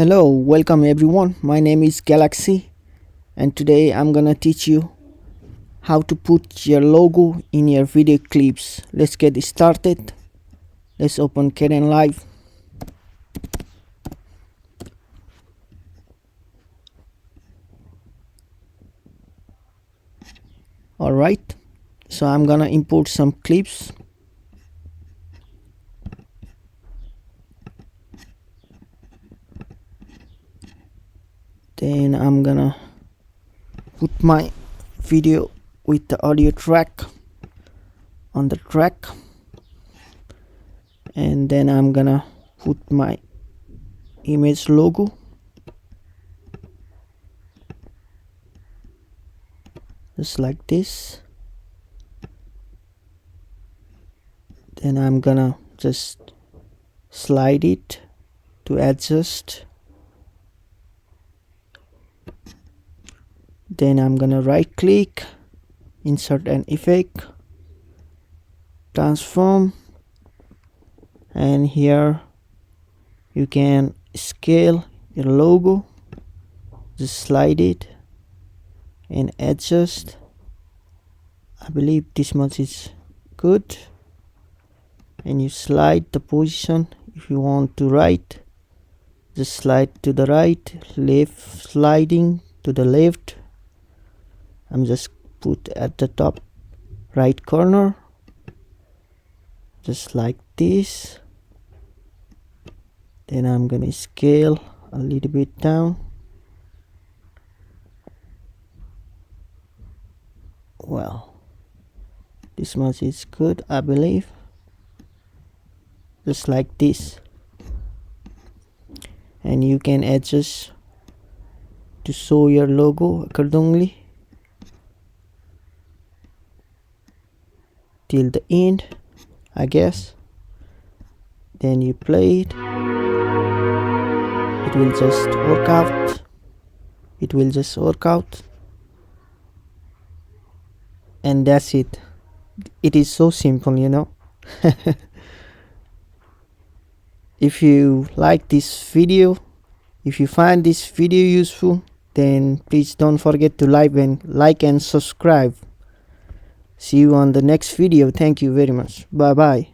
Hello, welcome everyone. My name is Galaxy and today I'm gonna teach you how to put your logo in your video clips. Let's get started. Let's open Kdenlive. Alright, so I'm gonna import some clips. Then I'm gonna put my video with the audio track on the track, and then I'm gonna put my image logo. Just like this. Then I'm gonna just slide it to adjust. Then I'm gonna right click, insert an effect, transform, and here you can scale your logo. Just slide it and adjust. I believe this much is good, and you slide the position. If you want to right, just slide to the right, left sliding to the left. I'm just put at the top right corner, just like this. Then I'm gonna scale a little bit down. Well, this much is good, I believe. Just like this. And you can adjust to show your logo accordingly till the end, I guess. Then you play it. It will just work out. It will just work out. And that's it. It is so simple, you know. If you like this video, if you find this video useful, then please don't forget to like and subscribe. See you on the next video. Thank you very much. Bye bye.